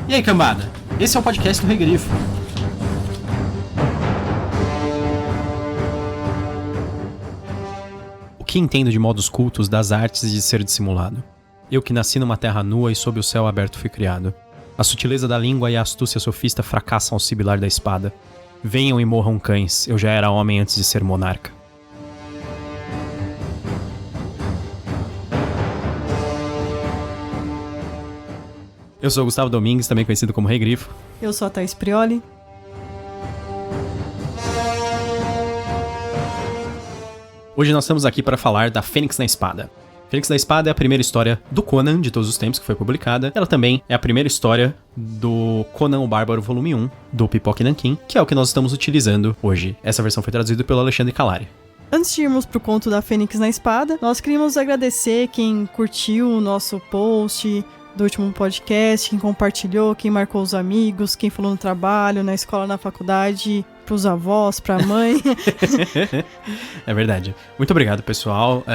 E aí, cambada? Esse é o podcast do Rei Grifo. O que entendo de modos cultos das artes e de ser dissimulado? Eu que nasci numa terra nua e sob o céu aberto fui criado. A sutileza da língua e a astúcia sofista fracassam ao sibilar da espada. Venham e morram cães, eu já era homem antes de ser monarca. Eu sou o Gustavo Domingues, também conhecido como Rei Grifo. Eu sou a Thaís Prioli. Hoje nós estamos aqui para falar da Fênix na Espada. Fênix na Espada é a primeira história do Conan de todos os tempos que foi publicada. Ela também é a primeira história do Conan o Bárbaro Volume 1, do Pipoca e Nanquim, que é o que nós estamos utilizando hoje. Essa versão foi traduzida pelo Alexandre Calari. Antes de irmos pro conto da Fênix na Espada, nós queríamos agradecer quem curtiu o nosso post do último podcast, quem compartilhou, quem marcou os amigos, quem falou no trabalho, na escola, na faculdade, pros avós, pra mãe. É verdade. Muito obrigado, pessoal.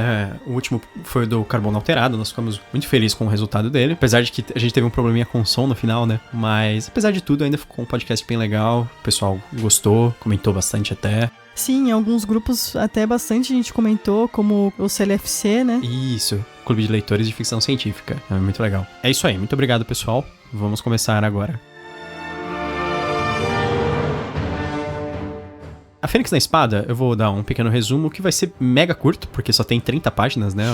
O último foi do Carbono Alterado, nós ficamos muito felizes com o resultado dele, apesar de que a gente teve um probleminha com o som no final, né? Mas, apesar de tudo, ainda ficou um podcast bem legal, o pessoal gostou, comentou bastante até. Sim, em alguns grupos até bastante gente comentou, como o CLFC, né? Isso, Clube de Leitores de Ficção Científica. É muito legal. É isso aí, muito obrigado, pessoal. Vamos começar agora. A Fênix na Espada, eu vou dar um pequeno resumo que vai ser mega curto, porque só tem 30 páginas, né,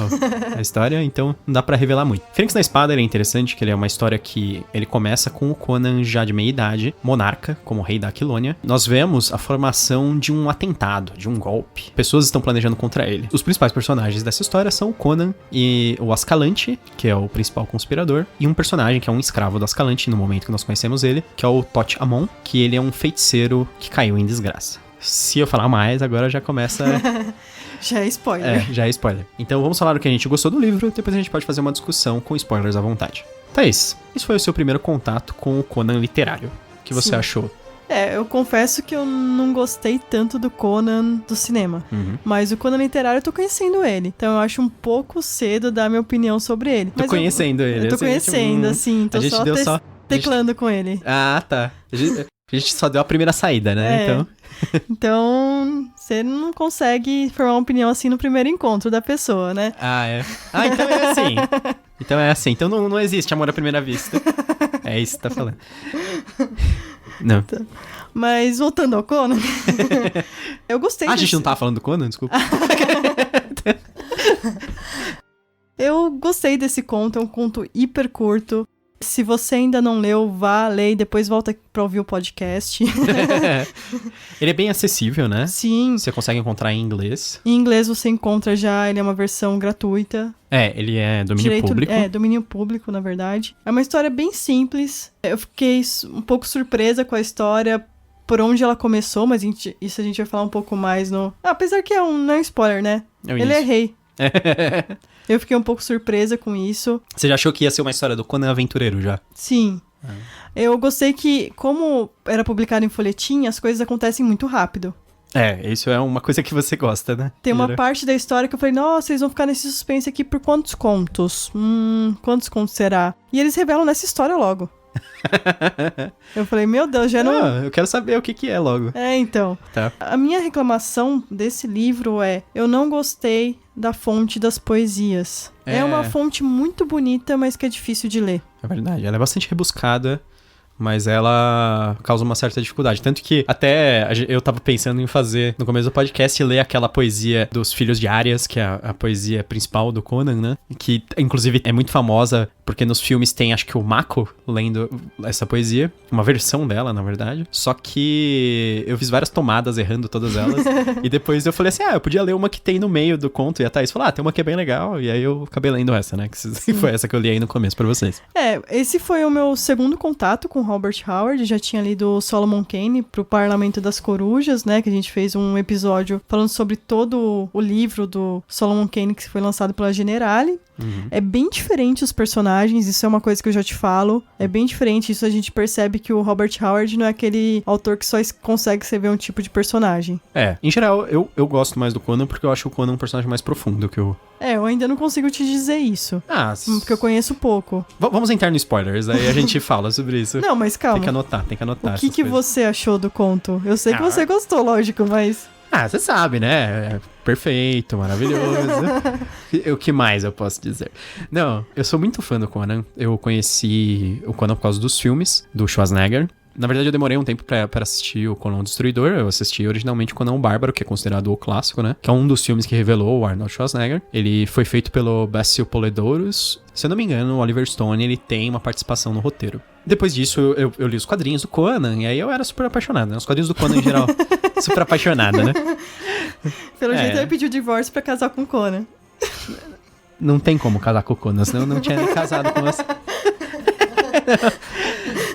a história, então não dá pra revelar muito. Fênix na Espada, ele é interessante, que ele é uma história que ele começa com o Conan já de meia idade, monarca, como rei da Aquilônia. Nós vemos a formação de um atentado, de um golpe. Pessoas estão planejando contra ele. Os principais personagens dessa história são o Conan e o Ascalante, que é o principal conspirador, e um personagem que é um escravo do Ascalante, no momento que nós conhecemos ele, que é o Tot Amon, que ele é um feiticeiro que caiu em desgraça. Se eu falar mais, agora já começa... Já é spoiler. Já é spoiler. Então vamos falar o que a gente gostou do livro, depois a gente pode fazer uma discussão com spoilers à vontade. Thaís, isso foi o seu primeiro contato com o Conan literário. O que você achou? Eu confesso que eu não gostei tanto do Conan do cinema. Mas o Conan literário eu tô conhecendo ele. Então eu acho um pouco cedo dar minha opinião sobre ele. Tô conhecendo ele. Eu tô conhecendo, assim. Tô só teclando com ele. Ah, tá. A gente só deu a primeira saída, né? Então, você não consegue formar uma opinião assim no primeiro encontro da pessoa, né? Então é assim. Então não existe amor à primeira vista. É isso que tá falando. Não. Mas voltando ao Conan, eu gostei a gente não tava falando do Conan? Desculpa. Eu gostei desse conto, é um conto hiper curto. Se você ainda não leu, vá, lê e depois volta pra ouvir o podcast. Ele é bem acessível, né? Sim. Você consegue encontrar em inglês. Em inglês você encontra já, ele é uma versão gratuita. Ele é domínio público. Domínio público, na verdade. É uma história bem simples. Eu fiquei um pouco surpresa com a história, por onde ela começou, mas isso a gente vai falar um pouco mais no... Apesar que não é um spoiler, né? Ele é rei. Eu fiquei um pouco surpresa com isso. Você já achou que ia ser uma história do Conan Aventureiro já? Sim. Eu gostei que, como era publicado em folhetim, as coisas acontecem muito rápido. Isso é uma coisa que você gosta, né? Tem uma parte da história que eu falei, nossa, eles vão ficar nesse suspense aqui por quantos contos? Quantos contos será? E eles revelam nessa história logo. Eu falei, meu Deus, já não... eu quero saber o que é logo. Então. Tá. A minha reclamação desse livro eu não gostei da fonte das poesias. É uma fonte muito bonita, mas que é difícil de ler. É verdade, ela é bastante rebuscada, mas ela causa uma certa dificuldade. Tanto que até eu tava pensando em fazer, no começo do podcast, ler aquela poesia dos Filhos de Árias, que é a poesia principal do Conan, né? Que, inclusive, é muito famosa, porque nos filmes tem, acho que o Mako lendo essa poesia. Uma versão dela, na verdade. Só que eu fiz várias tomadas errando todas elas. E depois eu falei assim, eu podia ler uma que tem no meio do conto. E a Thaís falou, tem uma que é bem legal. E aí eu acabei lendo essa, né? Que foi essa que eu li aí no começo pra vocês. Esse foi o meu segundo contato com Robert Howard, já tinha lido Solomon Kane pro Parlamento das Corujas, né, que a gente fez um episódio falando sobre todo o livro do Solomon Kane que foi lançado pela Generale. É bem diferente os personagens, isso é uma coisa que eu já te falo. É bem diferente, isso a gente percebe que o Robert Howard não é aquele autor que só consegue escrever um tipo de personagem. Em geral, eu gosto mais do Conan porque eu acho o Conan um personagem mais profundo que o... Eu ainda não consigo te dizer isso. Porque eu conheço pouco. Vamos entrar no spoilers, aí a gente fala sobre isso. Não, mas calma. Tem que anotar. O que você achou do conto? Eu sei que você gostou, lógico, mas... Você sabe, né? É perfeito, maravilhoso. O que mais eu posso dizer? Não, eu sou muito fã do Conan. Eu conheci o Conan por causa dos filmes, do Schwarzenegger. Na verdade, eu demorei um tempo pra assistir o Conan o Destruidor. Eu assisti originalmente o Conan o Bárbaro, que é considerado o clássico, né? Que é um dos filmes que revelou o Arnold Schwarzenegger. Ele foi feito pelo Basil Poledouros. Se eu não me engano, o Oliver Stone, ele tem uma participação no roteiro. Depois disso, eu li os quadrinhos do Conan, e aí eu era super apaixonado, né? Os quadrinhos do Conan, em geral, super apaixonada, né? Pelo jeito, ele pediu divórcio pra casar com o Conan. Não tem como casar com o Conan, senão eu não tinha nem casado com você.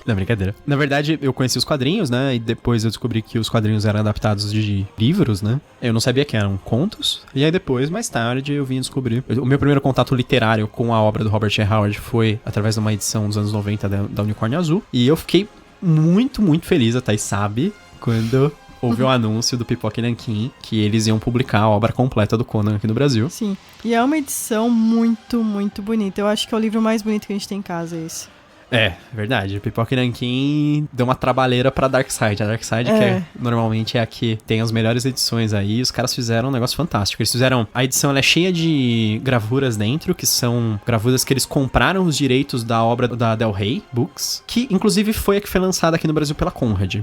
Não, brincadeira. Na verdade, eu conheci os quadrinhos, né? E depois eu descobri que os quadrinhos eram adaptados de livros, né? Eu não sabia que eram contos. E aí depois, mais tarde, eu vim descobrir. O meu primeiro contato literário com a obra do Robert E. Howard foi através de uma edição dos anos 90 da Unicórnio Azul. E eu fiquei muito, muito feliz, a Thaís sabe, quando houve o anúncio do Pipoca e Nanquim que eles iam publicar a obra completa do Conan aqui no Brasil. Sim. E é uma edição muito, muito bonita. Eu acho que é o livro mais bonito que a gente tem em casa, esse. Verdade. Pipoca e Nanquim deu uma trabalheira pra Darkside. A Darkside, que normalmente é a que tem as melhores edições aí, os caras fizeram um negócio fantástico. Eles fizeram... A edição ela é cheia de gravuras dentro, que são gravuras que eles compraram os direitos da obra da Del Rey Books, que inclusive foi a que foi lançada aqui no Brasil pela Conrad.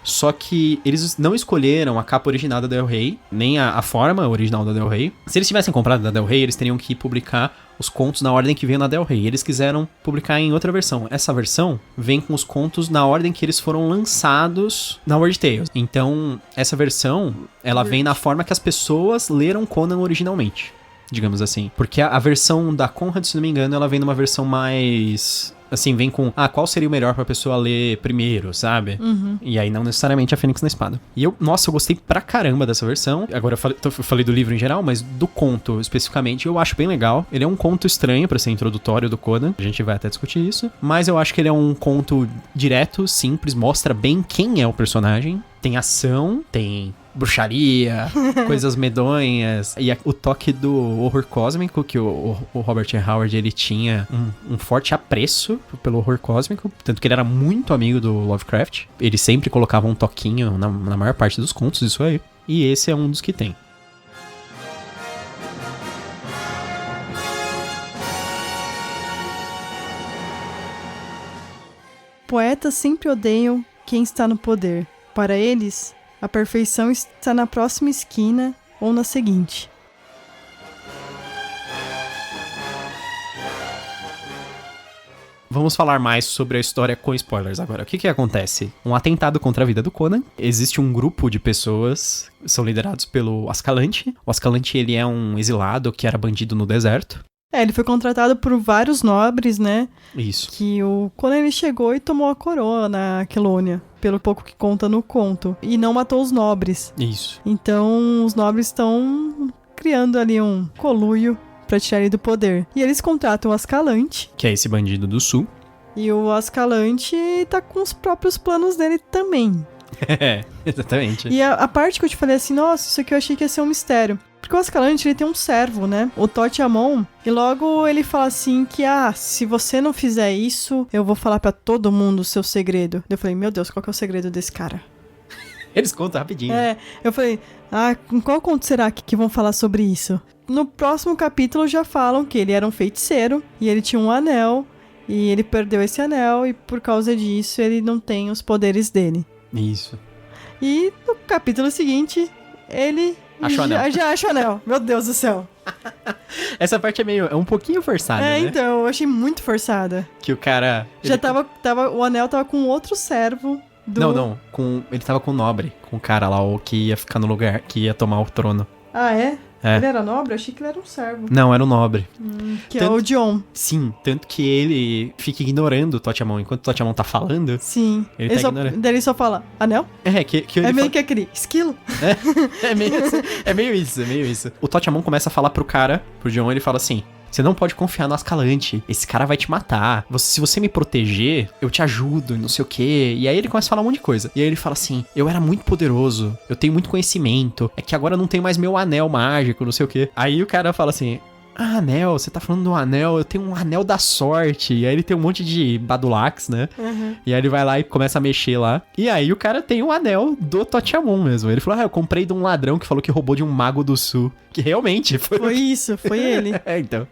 Só que eles não escolheram a capa original da Del Rey, nem a forma original da Del Rey. Se eles tivessem comprado da Del Rey, eles teriam que publicar os contos na ordem que veio na Del Rey. Eles quiseram publicar em outra versão. Essa versão vem com os contos na ordem que eles foram lançados na Weird Tales. Então, essa versão, ela vem na forma que as pessoas leram Conan originalmente, digamos assim. Porque a versão da Conrad, se não me engano, ela vem numa versão mais... Assim, vem com, qual seria o melhor pra pessoa ler primeiro, sabe? E aí não necessariamente a Fênix na Espada. E eu gostei pra caramba dessa versão. Agora eu falei do livro em geral, mas do conto especificamente eu acho bem legal. Ele é um conto estranho pra ser introdutório do Conan. A gente vai até discutir isso. Mas eu acho que ele é um conto direto, simples, mostra bem quem é o personagem. Tem ação, tem bruxaria, coisas medonhas, e o toque do horror cósmico, que o Robert E. Howard, ele tinha um forte apreço pelo horror cósmico, tanto que ele era muito amigo do Lovecraft. Ele sempre colocava um toquinho na maior parte dos contos, isso aí. E esse é um dos que tem. Poetas sempre odeiam quem está no poder. Para eles, a perfeição está na próxima esquina ou na seguinte. Vamos falar mais sobre a história com spoilers agora. O que acontece? Um atentado contra a vida do Conan. Existe um grupo de pessoas, são liderados pelo Ascalante. O Ascalante, ele é um exilado que era bandido no deserto. Ele foi contratado por vários nobres, né? Isso. Que o Conan, ele chegou e tomou a coroa na Quelônia, pelo pouco que conta no conto. E não matou os nobres. Isso. Então, os nobres estão criando ali um conluio pra tirar ele do poder. E eles contratam o Ascalante. Que é esse bandido do sul. E o Ascalante tá com os próprios planos dele também. Exatamente. E a parte que eu te falei assim, nossa, isso aqui eu achei que ia ser um mistério. Porque o Ascalante, ele tem um servo, né? O Tote Amon. E logo ele fala assim que, se você não fizer isso, eu vou falar pra todo mundo o seu segredo. Eu falei, meu Deus, qual que é o segredo desse cara? Eles contam rapidinho. Eu falei, em qual conto será que vão falar sobre isso? No próximo capítulo já falam que ele era um feiticeiro e ele tinha um anel e ele perdeu esse anel e por causa disso ele não tem os poderes dele. Isso. E no capítulo seguinte, ele já acha o anel. Meu Deus do céu. Essa parte é um pouquinho forçada, né? Então, eu achei muito forçada. Que o cara... O anel tava com outro servo do... Não. Ele tava com o nobre, com o cara lá, o que ia ficar no lugar, que ia tomar o trono. Ah, é? É. Ele era nobre? Eu achei que ele era um servo. Não, era um nobre. Que é o Dion. Sim, tanto que ele fica ignorando o Totiamon. Enquanto o Totiamon tá falando, Sim. Ele tá só, ignorando. daí ele só fala, anel? que ele É meio fala- que aquele esquilo. É meio isso. O Totiamon começa a falar pro cara, pro Dion, ele fala assim: você não pode confiar no Ascalante, esse cara vai te matar. Se você me proteger, eu te ajudo e não sei o quê. E aí ele começa a falar um monte de coisa. E aí ele fala assim: eu era muito poderoso, eu tenho muito conhecimento, é que agora não tem mais meu anel mágico, não sei o quê. Aí o cara fala assim: ah, anel, você tá falando do anel, eu tenho um anel da sorte. E aí ele tem um monte de Badulax, né? E aí ele vai lá e começa a mexer lá. E aí o cara tem um anel do Totiamon mesmo. Ele falou: eu comprei de um ladrão que falou que roubou de um mago do sul. Que realmente foi... Foi isso, foi ele. Então,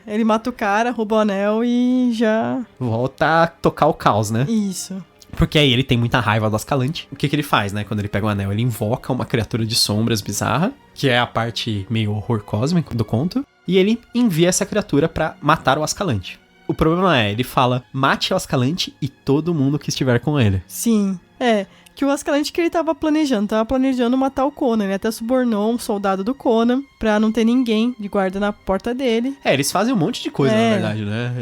Ele mata o cara, rouba o anel e já... volta a tocar o caos, né? Isso. Porque aí ele tem muita raiva do Ascalante. O que ele faz, né? Quando ele pega o anel, ele invoca uma criatura de sombras bizarra, que é a parte meio horror cósmico do conto. E ele envia essa criatura pra matar o Ascalante. O problema é, ele fala: mate o Ascalante e todo mundo que estiver com ele. Sim. Que o Ascalante que ele tava planejando matar o Conan. Ele até subornou um soldado do Conan pra não ter ninguém de guarda na porta dele. Eles fazem um monte de coisa, na verdade, né?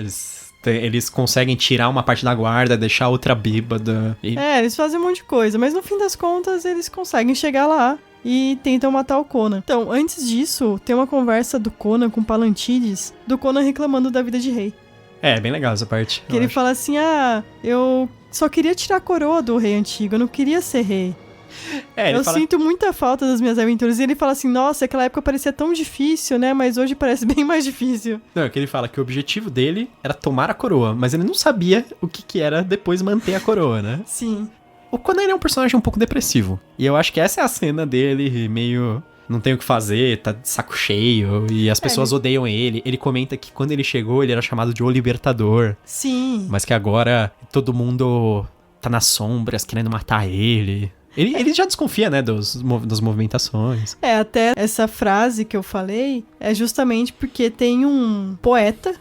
Eles conseguem tirar uma parte da guarda, deixar outra bêbada. Eles fazem um monte de coisa, mas no fim das contas eles conseguem chegar lá e tentam matar o Conan. Então, antes disso, tem uma conversa do Conan com Palantides, do Conan reclamando da vida de rei. É, bem legal essa parte. Que ele fala assim, eu só queria tirar a coroa do rei antigo, eu não queria ser rei. Eu sinto muita falta das minhas aventuras. E ele fala assim, nossa, aquela época parecia tão difícil, né? Mas hoje parece bem mais difícil. Não, é que ele fala que o objetivo dele era tomar a coroa, mas ele não sabia o que era depois manter a coroa, né? Sim. O Conan ele é um personagem um pouco depressivo. E eu acho que essa é a cena dele meio... não tem o que fazer, tá de saco cheio, e as pessoas odeiam ele. Ele comenta que quando ele chegou, ele era chamado de O Libertador. Sim. Mas que agora todo mundo tá nas sombras querendo matar ele. Ele já desconfia, né, das movimentações. Até essa frase que eu falei é justamente porque tem um poeta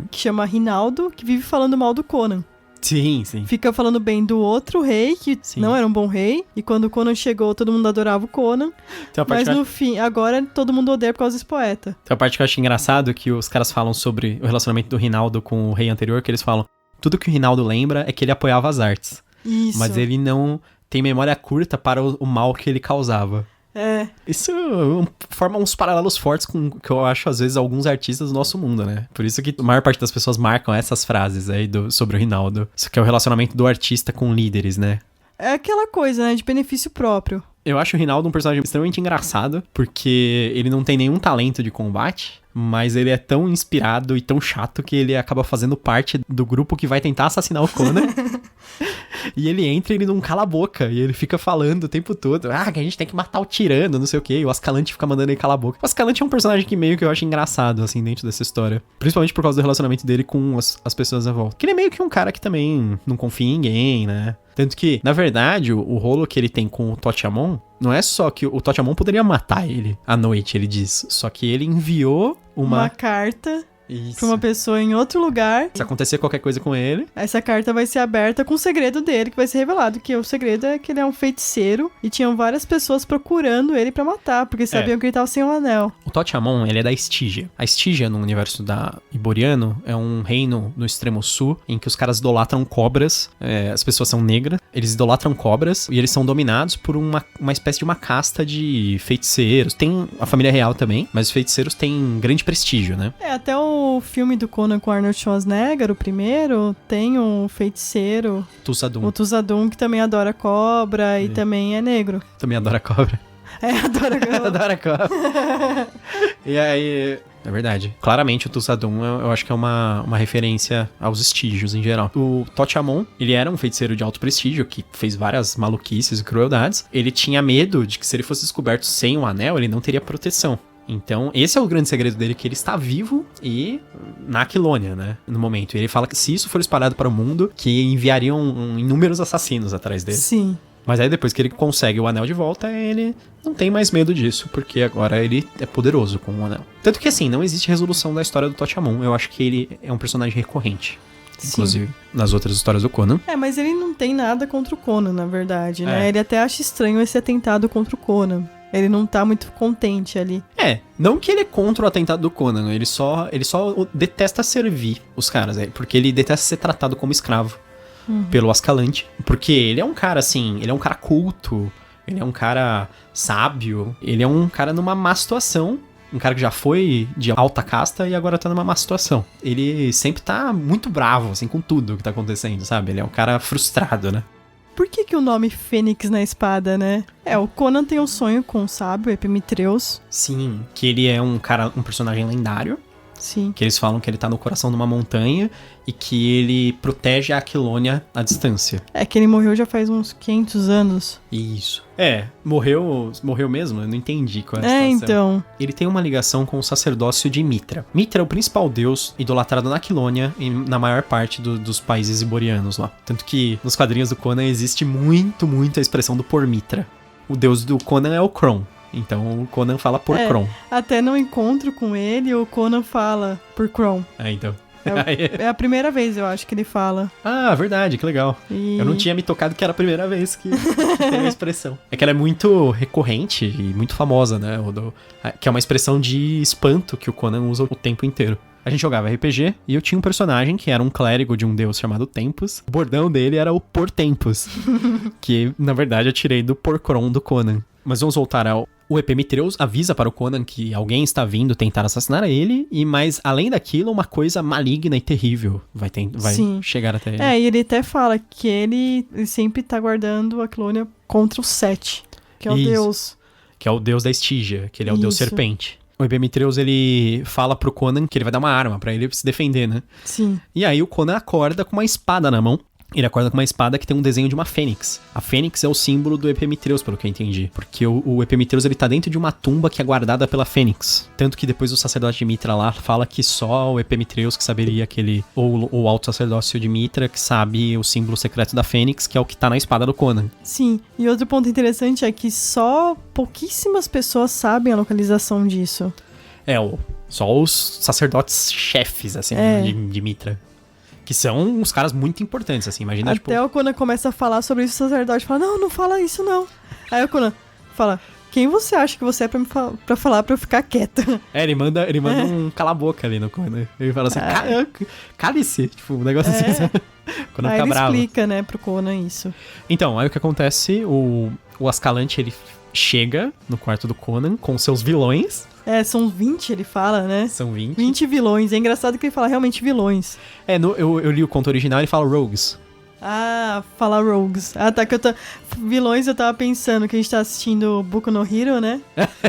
que chama Rinaldo, que vive falando mal do Conan. Sim. Fica falando bem do outro rei, que não era um bom rei. E quando o Conan chegou, todo mundo adorava o Conan. Mas no fim, agora todo mundo odeia por causa desse poeta. Tem uma parte que eu acho engraçado, que os caras falam sobre o relacionamento do Rinaldo com o rei anterior, que eles falam, tudo que o Rinaldo lembra é que ele apoiava as artes. Isso. Mas ele não tem memória curta para o mal que ele causava. Isso forma uns paralelos fortes com o que eu acho, às vezes, alguns artistas do nosso mundo, né? Por isso que a maior parte das pessoas marcam essas frases aí sobre o Rinaldo. Isso que é o relacionamento do artista com líderes, né? É aquela coisa, né? De benefício próprio. Eu acho o Rinaldo um personagem extremamente engraçado, porque ele não tem nenhum talento de combate, mas ele é tão inspirado e tão chato que ele acaba fazendo parte do grupo que vai tentar assassinar o Conan. E ele entra e ele não cala a boca. E ele fica falando o tempo todo. Que a gente tem que matar o tirano, não sei o quê. E o Ascalante fica mandando ele calar a boca. O Ascalante é um personagem que meio que eu acho engraçado, assim, dentro dessa história. Principalmente por causa do relacionamento dele com as pessoas à volta. Que ele é meio que um cara que também não confia em ninguém, né? Tanto que, na verdade, o rolo que ele tem com o Totiamon não é só que o Totiamon poderia matar ele à noite, ele diz. Só que ele enviou uma carta... Isso. Pra uma pessoa em outro lugar. Se acontecer qualquer coisa com ele... Essa carta vai ser aberta com o segredo dele, que vai ser revelado. Que o segredo é que ele é um feiticeiro e tinham várias pessoas procurando ele pra matar, porque sabiam que ele tava sem um anel. O Totiamon, ele é da Estígia. A Estígia, no universo iboriano, é um reino no extremo sul, em que os caras idolatram cobras. As pessoas são negras, eles idolatram cobras, e eles são dominados por uma espécie de uma casta de feiticeiros. Tem a família real também, mas os feiticeiros têm grande prestígio, né? Até o filme do Conan com Arnold Schwarzenegger, o primeiro, tem um feiticeiro, Tulsadum. o Tulsadum, que também adora cobra e também é negro. Também adora cobra. Adora cobra. Adora cobra. E aí... É verdade. Claramente o Tulsadum eu acho que é uma referência aos estígios em geral. O Totiamon, ele era um feiticeiro de alto prestígio que fez várias maluquices e crueldades. Ele tinha medo de que se ele fosse descoberto sem um anel, ele não teria proteção. Então, esse é o grande segredo dele, que ele está vivo e na Aquilônia, né, no momento. E ele fala que se isso for espalhado para o mundo, que enviariam inúmeros assassinos atrás dele. Sim. Mas aí depois que ele consegue o anel de volta, ele não tem mais medo disso, porque agora ele é poderoso com o anel. Tanto que assim, não existe resolução da história do Totiamon. Eu acho que ele é um personagem recorrente. Inclusive, nas outras histórias do Conan. Mas ele não tem nada contra o Conan, na verdade, né? Ele até acha estranho esse atentado contra o Conan. Ele não tá muito contente ali. Não que ele é contra o atentado do Conan, ele só detesta servir os caras, porque ele detesta ser tratado como escravo pelo Ascalante. Porque ele é um cara, assim, ele é um cara culto, ele é um cara sábio, ele é um cara numa má situação. Um cara que já foi de alta casta e agora tá numa má situação. Ele sempre tá muito bravo, assim, com tudo que tá acontecendo, sabe? Ele é um cara frustrado, né? Por que o nome Fênix na espada, né? O Conan tem um sonho com o sábio, Epimetreus. Sim, que ele é um personagem lendário. Sim. Que eles falam que ele tá no coração de uma montanha e que ele protege a Aquilônia à distância. Que ele morreu já faz uns 500 anos. Isso. Morreu mesmo? Eu não entendi qual é a situação. Então. Ele tem uma ligação com o sacerdócio de Mitra. Mitra é o principal deus idolatrado na Aquilônia e na maior parte dos países iborianos lá. Tanto que nos quadrinhos do Conan existe muito a expressão do por Mitra. O deus do Conan é o Kron. Então o Conan fala por Kron. Até no encontro com ele, o Conan fala por Kron. Então. É a primeira vez, eu acho, que ele fala. Ah, verdade, que legal. Eu não tinha me tocado que era a primeira vez que tem a expressão. É que ela é muito recorrente e muito famosa, né? Que é uma expressão de espanto que o Conan usa o tempo inteiro. A gente jogava RPG e eu tinha um personagem que era um clérigo de um deus chamado Tempus. O bordão dele era o Por Tempus, que na verdade eu tirei do Porcron do Conan. Mas vamos voltar ao... O Epimetreus avisa para o Conan que alguém está vindo tentar assassinar ele, mas além daquilo, uma coisa maligna e terrível vai chegar até ele. E ele até fala que ele sempre tá guardando a Aquilônia contra o Set, que é o deus. Que é o deus da Estígia, que ele é o deus serpente. O Epimetreus, ele fala pro Conan que ele vai dar uma arma pra ele se defender, né? Sim. E aí o Conan acorda com uma espada na mão. Ele acorda com uma espada que tem um desenho de uma fênix. A fênix é o símbolo do Epimetreus, pelo que eu entendi. Porque o Epimetreus, ele tá dentro de uma tumba que é guardada pela fênix. Tanto que depois o sacerdote de Mitra lá fala que só o Epimetreus que saberia aquele... Ou o alto sacerdócio de Mitra que sabe o símbolo secreto da fênix, que é o que tá na espada do Conan. Sim, e outro ponto interessante é que só pouquíssimas pessoas sabem a localização disso. Só os sacerdotes chefes, assim, de Mitra. Que são uns caras muito importantes, assim, imagina, Até o Conan começa a falar sobre isso, o sacerdote fala, não fala isso, não. Aí o Conan fala, quem você acha que você é pra falar pra eu ficar quieta? Ele manda um cala-boca ali no Conan. Ele fala assim, cale-se, tipo, um negócio assim, sabe? Conan aí fica ele bravo. Explica, né, pro Conan isso. Então, aí o que acontece, o Ascalante, ele chega no quarto do Conan com seus vilões. São 20, ele fala, né? São 20. 20 vilões. É engraçado que ele fala realmente vilões. Eu li o conto original e ele fala rogues. Ah, fala rogues. Ah, tá, vilões eu tava pensando que a gente tá assistindo Boku no Hero, né?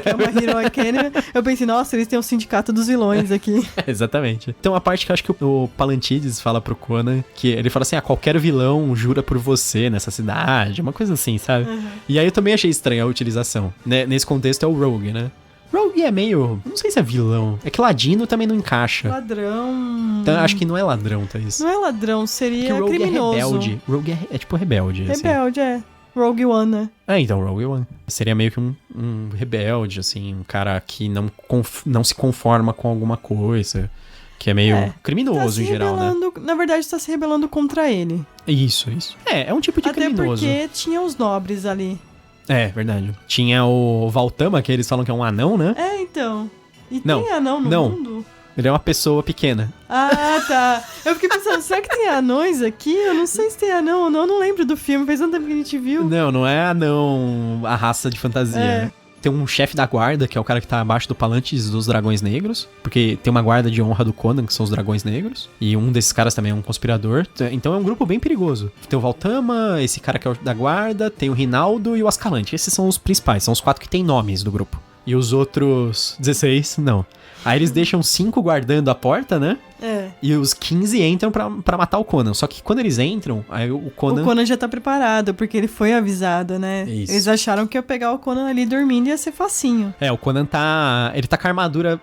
Que é uma Hero Academy. Eu pensei, nossa, eles têm um sindicato dos vilões aqui. Exatamente. Então a parte que eu acho que o Palantides fala pro Conan, que ele fala assim, qualquer vilão jura por você nessa cidade, uma coisa assim, sabe? Uhum. E aí eu também achei estranha a utilização. Nesse contexto é o rogue, né? Rogue é meio... Não sei se é vilão. É que ladino também não encaixa. Ladrão... Então, acho que não é ladrão, Thaís. Não é ladrão, seria Rogue criminoso. É rebelde. Rogue é tipo rebelde. Rebelde, assim. Rogue One, né? Então, Rogue One. Seria meio que um rebelde, assim. Um cara que não se conforma com alguma coisa. Que é meio criminoso em geral, né? Na verdade, tá se rebelando contra ele. Isso. É um tipo de criminoso. Até porque tinha os nobres ali. Verdade. Tinha o Valtama, que eles falam que é um anão, né? Então. E tem anão no mundo? Ele é uma pessoa pequena. Ah, tá. Eu fiquei pensando, será que tem anões aqui? Eu não sei se tem anão ou não. Eu não lembro do filme. Faz tanto tempo que a gente viu. Não é anão a raça de fantasia, né? Tem um chefe da guarda, que é o cara que tá abaixo do Palantes dos Dragões Negros. Porque tem uma guarda de honra do Conan, que são os Dragões Negros. E um desses caras também é um conspirador. Então é um grupo bem perigoso. Tem o Valtama, esse cara que é o da guarda, tem o Rinaldo e o Ascalante. Esses são os principais, são os 4 que tem nomes do grupo. E os outros 16, não. Aí eles deixam 5 guardando a porta, né? E os 15 entram pra matar o Conan. Só que quando eles entram, aí o Conan... O Conan já tá preparado, porque ele foi avisado, né? Isso. Eles acharam que ia pegar o Conan ali dormindo e ia ser facinho. O Conan ele tá com a armadura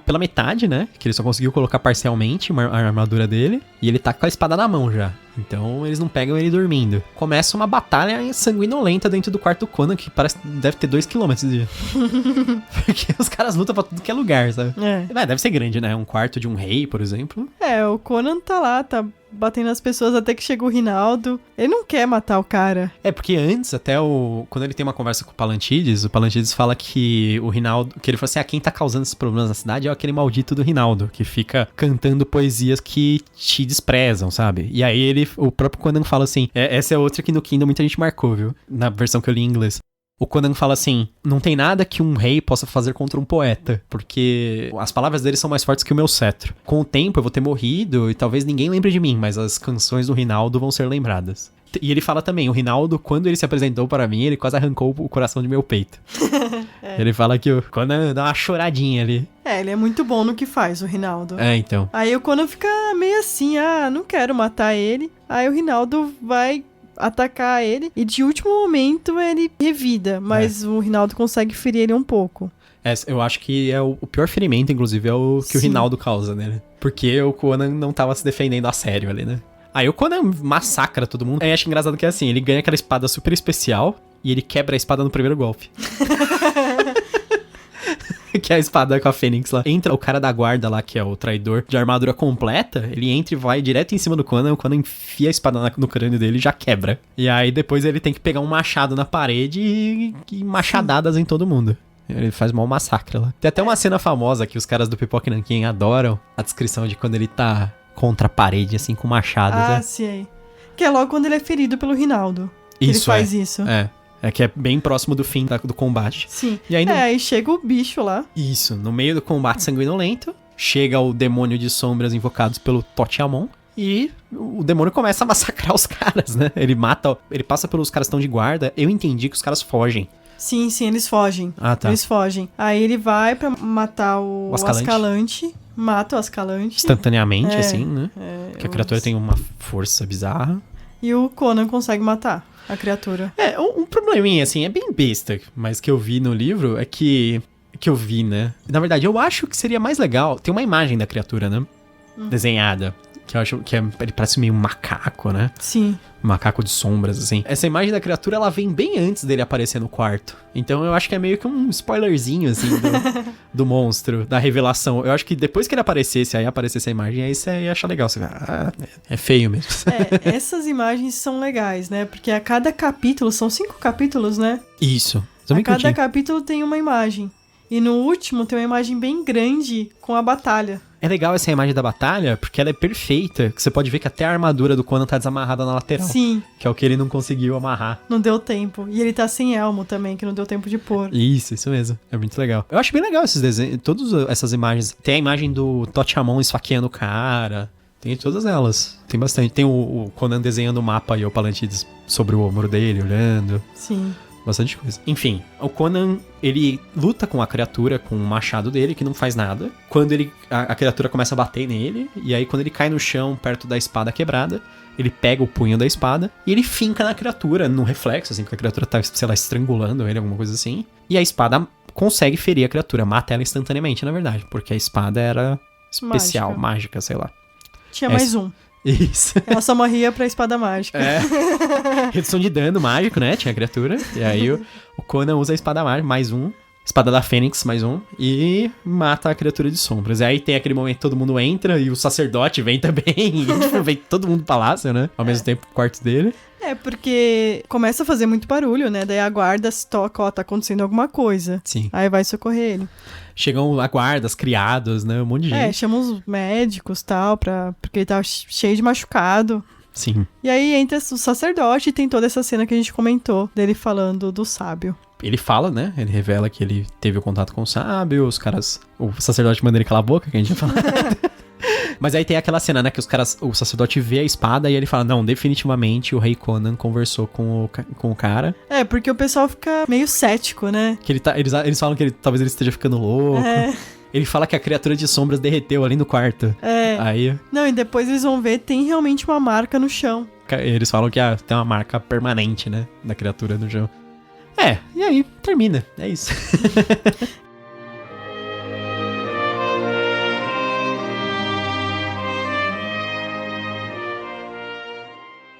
pela metade, né? Que ele só conseguiu colocar parcialmente a armadura dele. E ele tá com a espada na mão já. Então eles não pegam ele dormindo. Começa uma batalha sanguinolenta dentro do quarto do Conan, que deve ter 2 km de... Porque os caras lutam pra tudo que é lugar, sabe? Deve ser grande, né? Um quarto de um rei, por exemplo. O Conan tá lá, tá batendo nas pessoas até que chega o Rinaldo. Ele não quer matar o cara. É, porque antes, até quando ele tem uma conversa com o Palantides fala que o Rinaldo, que ele fala assim, quem tá causando esses problemas na cidade é aquele maldito do Rinaldo, que fica cantando poesias que te desprezam, sabe? E aí o próprio Conan fala assim, essa é outra que no Kindle muita gente marcou, viu? Na versão que eu li em inglês. O Conan fala assim, não tem nada que um rei possa fazer contra um poeta, porque as palavras dele são mais fortes que o meu cetro. Com o tempo eu vou ter morrido e talvez ninguém lembre de mim, mas as canções do Rinaldo vão ser lembradas. E ele fala também, o Rinaldo, quando ele se apresentou para mim, ele quase arrancou o coração de meu peito. Ele fala que o Conan dá uma choradinha ali. Ele é muito bom no que faz, o Rinaldo. Então. Aí o Conan fica meio assim, não quero matar ele. Aí o Rinaldo vai atacar ele e de último momento ele revida, mas o Rinaldo consegue ferir ele um pouco. Eu acho que o pior ferimento, inclusive, é o que o Rinaldo causa, né? Porque o Conan não tava se defendendo a sério ali, né? Aí o Conan massacra todo mundo. Aí acho engraçado que é assim, ele ganha aquela espada super especial e ele quebra a espada no primeiro golpe. Que é a espada com a Fênix lá. Entra o cara da guarda lá, que é o traidor, de armadura completa, ele entra e vai direto em cima do Conan, o Conan enfia a espada no crânio dele e já quebra. E aí depois ele tem que pegar um machado na parede e machadadas em todo mundo. Ele faz mal massacre lá. Tem até uma cena famosa que os caras do Pipoca Nanquim adoram, a descrição de quando ele tá contra a parede, assim, com machados. Sim. Que é logo quando ele é ferido pelo Rinaldo. Ele faz isso. É que é bem próximo do fim do combate. Sim. E aí, aí chega o bicho lá. Isso, no meio do combate sanguinolento, chega o demônio de sombras invocados pelo Totiamon e o demônio começa a massacrar os caras, né? Ele passa pelos caras que estão de guarda. Eu entendi que os caras fogem. Sim, eles fogem. Tá. Eles fogem. Aí ele vai pra matar o Ascalante. Mata o Ascalante. Instantaneamente, assim, né? Porque a criatura tem uma força bizarra. E o Conan consegue matar a criatura. Um probleminha, assim, é bem besta, mas que eu vi no livro é que eu vi, né? Na verdade, eu acho que seria mais legal. Tem uma imagem da criatura, né? Desenhada. Que eu acho que ele parece meio um macaco, né? Sim. Um macaco de sombras, assim. Essa imagem da criatura, ela vem bem antes dele aparecer no quarto. Então eu acho que é meio que um spoilerzinho, assim, do monstro, da revelação. Eu acho que depois que ele aparecesse, aí aparecesse a imagem, aí você ia achar legal. Você vai, é feio mesmo. Essas imagens são legais, né? Porque a cada capítulo, são 5 capítulos, né? Isso. A cada capítulo tem uma imagem. E no último tem uma imagem bem grande com a batalha. É legal essa imagem da batalha, porque ela é perfeita. Que você pode ver que até a armadura do Conan tá desamarrada na lateral. Sim. Que é o que ele não conseguiu amarrar. Não deu tempo. E ele tá sem elmo também, que não deu tempo de pôr. Isso mesmo. É muito legal. Eu acho bem legal esses desenhos, todas essas imagens. Tem a imagem do Totiamon esfaqueando o cara. Tem todas elas. Tem bastante. Tem o Conan desenhando o mapa e o Palantides sobre o ombro dele, olhando. Sim. Bastante coisa. Enfim, o Conan, ele luta com a criatura, com o machado dele, que não faz nada. Quando a criatura começa a bater nele, e aí quando ele cai no chão, perto da espada quebrada, ele pega o punho da espada e ele finca na criatura, num reflexo, assim, porque a criatura tá, sei lá, estrangulando ele, alguma coisa assim. E a espada consegue ferir a criatura, mata ela instantaneamente, na verdade, porque a espada era especial, mágica sei lá. Tinha mais um. Isso. Ela só morria pra espada mágica. Redução de dano mágico, né? Tinha a criatura. E aí o Conan usa a espada mágica, mais um. Espada da Fênix, mais um. E mata a criatura de sombras. E aí tem aquele momento que todo mundo entra e o sacerdote vem também. E vem todo mundo do palácio, né? Ao mesmo tempo, o quarto dele. Porque começa a fazer muito barulho, né? Daí a guarda se toca, tá acontecendo alguma coisa. Sim. Aí vai socorrer ele. Chegam a guarda, os criados, né? Um monte de gente. Chama os médicos e tal, porque ele tá cheio de machucado. Sim. E aí entra o sacerdote e tem toda essa cena que a gente comentou, dele falando do sábio. Ele fala, né? Ele revela que ele teve o contato com o sábio, os caras... O sacerdote manda ele calar a boca, que a gente já falou. Mas aí tem aquela cena, né, que o sacerdote vê a espada e ele fala, não, definitivamente o rei Conan conversou com o cara. Porque o pessoal fica meio cético, né? Que eles falam que talvez ele esteja ficando louco. Ele fala que a criatura de sombras derreteu ali no quarto. Aí... Não, e depois eles vão ver, tem realmente uma marca no chão. Eles falam que tem uma marca permanente, né, da criatura no chão. E aí, termina. É isso.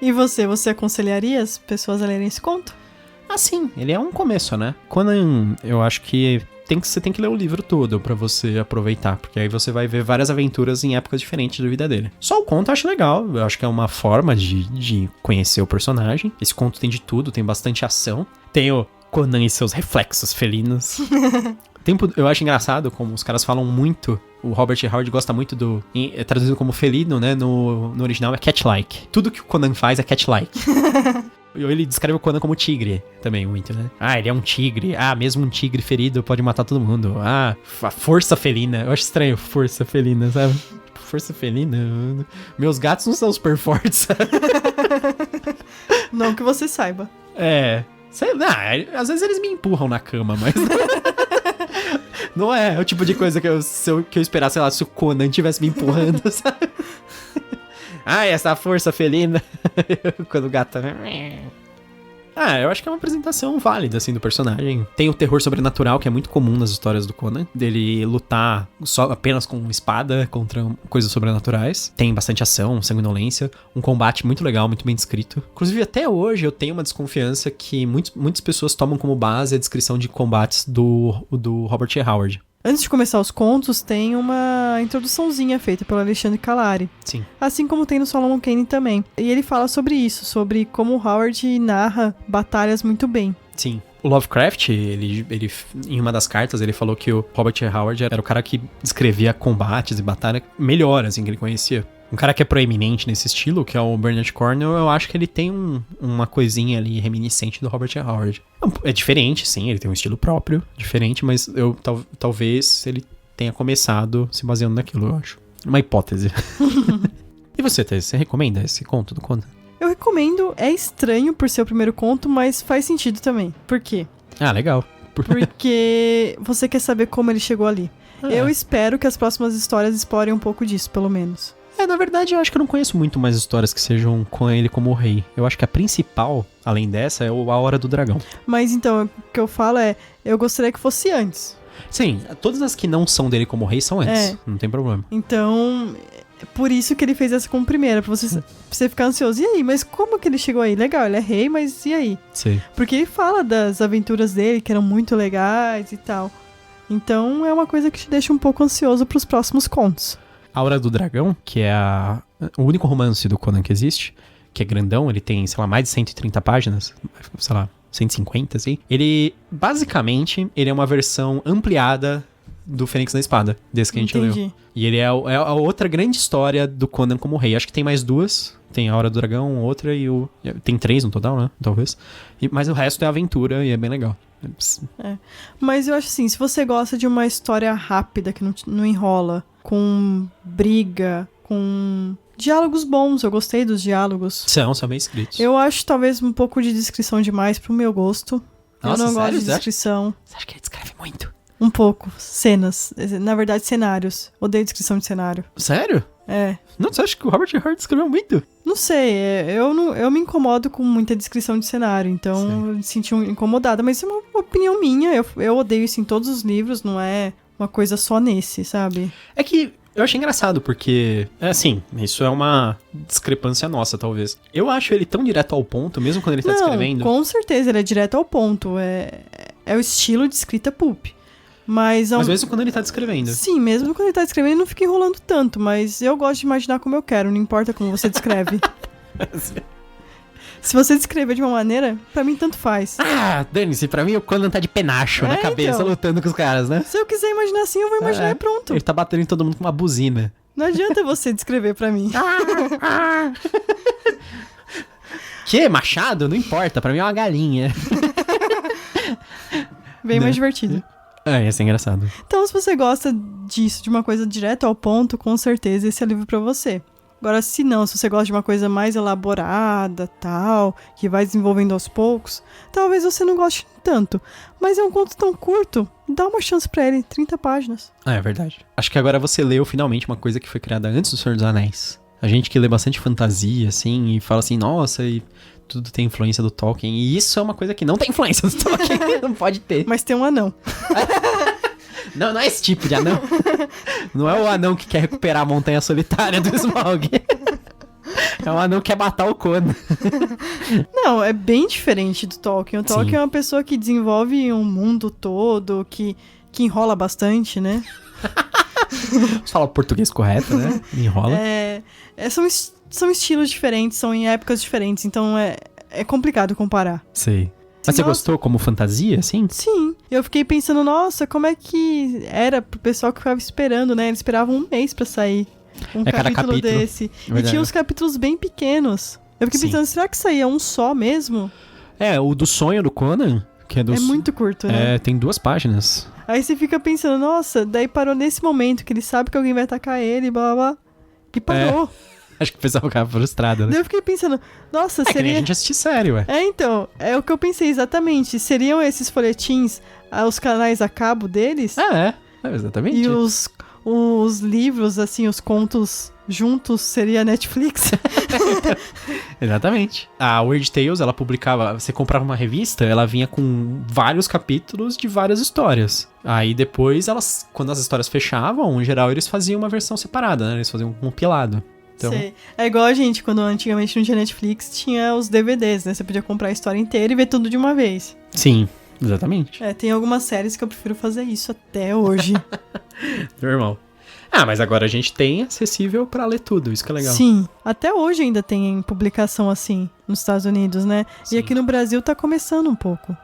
E você aconselharia as pessoas a lerem esse conto? assim, ele é um começo, né? Conan, eu acho que você tem que ler o livro todo pra você aproveitar, porque aí você vai ver várias aventuras em épocas diferentes da vida dele. Só o conto eu acho legal, eu acho que é uma forma de conhecer o personagem. Esse conto tem de tudo, tem bastante ação. Tem o Conan e seus reflexos felinos. Eu acho engraçado como os caras falam muito. O Robert Howard gosta muito é traduzido como felino, né? No original é cat-like. Tudo que o Conan faz é cat-like. Ele descreve o Conan como tigre também, muito, né? Ah, ele é um tigre. Ah, mesmo um tigre ferido pode matar todo mundo. Ah, a força felina. Eu acho estranho, força felina, sabe? Força felina. Meus gatos não são super fortes, sabe? Não que você saiba. Sei lá, às vezes eles me empurram na cama, mas... Não é o tipo de coisa que eu esperasse, sei lá, se o Conan estivesse me empurrando, sabe? Ai, essa força felina. Quando o gato... eu acho que é uma apresentação válida, assim, do personagem. Tem o terror sobrenatural, que é muito comum nas histórias do Conan. Dele lutar apenas com espada contra coisas sobrenaturais. Tem bastante ação, sanguinolência. Um combate muito legal, muito bem descrito. Inclusive, até hoje, eu tenho uma desconfiança que muitas pessoas tomam como base a descrição de combates do Robert E. Howard. Antes de começar os contos, tem uma introduçãozinha feita pelo Alexandre Calari. Sim. Assim como tem no Solomon Kane também. E ele fala sobre isso, sobre como o Howard narra batalhas muito bem. Sim. O Lovecraft, ele em uma das cartas, ele falou que o Robert E. Howard era o cara que descrevia combates e batalhas melhor, assim, que ele conhecia. Um cara que é proeminente nesse estilo, que é o Bernard Cornwell, eu acho que ele tem uma coisinha ali reminiscente do Robert E. Howard. É diferente, sim, ele tem um estilo próprio, diferente, mas talvez ele tenha começado se baseando naquilo, eu acho. Uma hipótese. E você, Thaís, você recomenda esse conto do Conan? Eu recomendo, é estranho por ser o primeiro conto, mas faz sentido também. Por quê? Ah, legal. Porque você quer saber como ele chegou ali. Eu espero que as próximas histórias explorem um pouco disso, pelo menos. Na verdade, eu acho que eu não conheço muito mais histórias que sejam com ele como rei. Eu acho que a principal, além dessa, é A Hora do Dragão. Mas então, o que eu falo é, eu gostaria que fosse antes. Sim, todas as que não são dele como rei são antes, não tem problema. Então, por isso que ele fez essa como primeira, pra você ficar ansioso. E aí, mas como que ele chegou aí? Legal, ele é rei, mas e aí? Sim. Porque ele fala das aventuras dele, que eram muito legais e tal. Então, é uma coisa que te deixa um pouco ansioso pros próximos contos. A Hora do Dragão, que é o único romance do Conan que existe, que é grandão, ele tem, sei lá, mais de 130 páginas, sei lá, 150, assim. Ele, basicamente, ele é uma versão ampliada do Fênix na Espada, desse que a gente leu. E ele é a outra grande história do Conan como rei. Acho que tem mais duas. Tem a Hora do Dragão, outra e tem 3 no total, né? Talvez. Mas o resto é aventura e é bem legal. Mas eu acho assim, se você gosta de uma história rápida, que não enrola, com briga, com diálogos bons, eu gostei dos diálogos. São bem escritos. Eu acho talvez um pouco de descrição demais pro meu gosto. Nossa, eu não sério? gosto de descrição. Você acha que ele descreve muito? Um pouco. Cenas. Na verdade, cenários. Odeio descrição de cenário. Sério? Não, você acha que o Robert Howard descreveu muito? Não sei, eu me incomodo com muita descrição de cenário, então eu me senti incomodada, mas isso é uma opinião minha, eu odeio isso em todos os livros, não é uma coisa só nesse, sabe? É que eu achei engraçado, porque, assim, isso é uma discrepância nossa, talvez. Eu acho ele tão direto ao ponto, mesmo quando ele tá descrevendo. Com certeza, ele é direto ao ponto, é o estilo de escrita pulp. Mas mesmo quando ele tá descrevendo. Sim, mesmo quando ele tá descrevendo, ele não fica enrolando tanto, mas eu gosto de imaginar como eu quero, não importa como você descreve. Se você descrever de uma maneira, pra mim tanto faz. Dane-se, pra mim o Conan tá de penacho na cabeça, então, lutando com os caras, né? Se eu quiser imaginar assim, eu vou imaginar e pronto. Ele tá batendo em todo mundo com uma buzina. Não adianta você descrever pra mim. Que? Machado? Não importa, pra mim é uma galinha. Bem mais divertido. Ia ser engraçado. Então, se você gosta disso, de uma coisa direto ao ponto, com certeza esse é o livro pra você. Agora, se não, se você gosta de uma coisa mais elaborada, tal, que vai desenvolvendo aos poucos, talvez você não goste tanto. Mas é um conto tão curto, dá uma chance pra ele, 30 páginas. É verdade. Acho que agora você leu finalmente uma coisa que foi criada antes do Senhor dos Anéis. A gente que lê bastante fantasia, assim, e fala assim, nossa, e tudo tem influência do Tolkien. E isso é uma coisa que não tem influência do Tolkien, não pode ter. Mas tem um anão. Não é esse tipo de anão. Não é o anão que quer recuperar a montanha solitária do Smaug. É um anão que quer matar o Conan. Não, é bem diferente do Tolkien. O Tolkien Sim. é uma pessoa que desenvolve um mundo todo, que enrola bastante, né? Você fala o português correto, né? Enrola. São estilos diferentes, são em épocas diferentes, então é complicado comparar. Sei. Mas você Nossa. gostou como fantasia, assim? Sim, eu fiquei pensando, nossa, como é que era pro pessoal que ficava esperando, né? Eles esperavam um mês pra sair cada capítulo. desse. E Verdade. tinha uns capítulos bem pequenos. Eu fiquei Sim. pensando, será que saía um só mesmo? O do sonho do Conan, que é do... É muito curto, né? tem 2 páginas. Aí você fica pensando, nossa, daí parou nesse momento que ele sabe que alguém vai atacar ele, blá blá blá. E parou. Acho que o pessoal ficava frustrado, né? Daí eu fiquei pensando, nossa, Que nem seria... a gente assistir sério, ué. Então, é o que eu pensei exatamente. Seriam esses folhetins os canais a cabo deles? Exatamente. E os livros, assim, os contos juntos seria a Netflix? Exatamente. A Weird Tales, ela publicava... Você comprava uma revista, ela vinha com vários capítulos de várias histórias. Aí depois, quando as histórias fechavam, em geral, eles faziam uma versão separada, né? Eles faziam um compilado. Então... Sei. É igual a gente, quando antigamente não tinha Netflix, tinha os DVDs, né? Você podia comprar a história inteira e ver tudo de uma vez. Sim, exatamente. Tem algumas séries que eu prefiro fazer isso até hoje. Normal. Mas agora a gente tem acessível pra ler tudo, isso que é legal. Sim, até hoje ainda tem publicação assim nos Estados Unidos, né? Sim. E aqui no Brasil tá começando um pouco.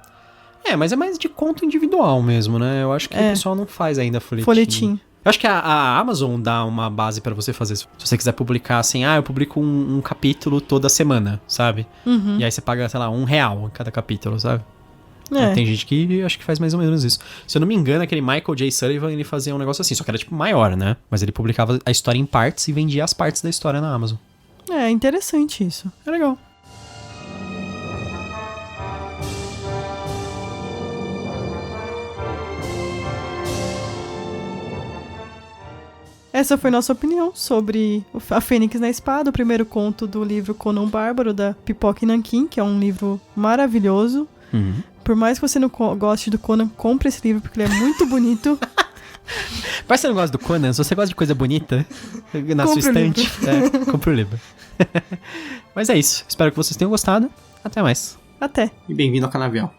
Mas é mais de conto individual mesmo, né? Eu acho que o pessoal não faz ainda folhetim. Eu acho que a Amazon dá uma base pra você fazer. Se você quiser publicar assim, eu publico um capítulo toda semana, sabe? Uhum. E aí você paga, sei lá, R$1 em cada capítulo, sabe? É. Tem gente que acho que faz mais ou menos isso. Se eu não me engano, aquele Michael J. Sullivan, ele fazia um negócio assim, só que era tipo maior, né? Mas ele publicava a história em partes e vendia as partes da história na Amazon. É interessante isso. É legal. Essa foi nossa opinião sobre A Fênix na Espada, o primeiro conto do livro Conan o Bárbaro, da Pipoca e Nanquim, que é um livro maravilhoso. Uhum. Por mais que você não goste do Conan, compre esse livro, porque ele é muito bonito. Mas você não gosta do Conan? Se você gosta de coisa bonita, na sua estante, compre o livro. Mas é isso. Espero que vocês tenham gostado. Até mais. Até. E bem-vindo ao Canavial.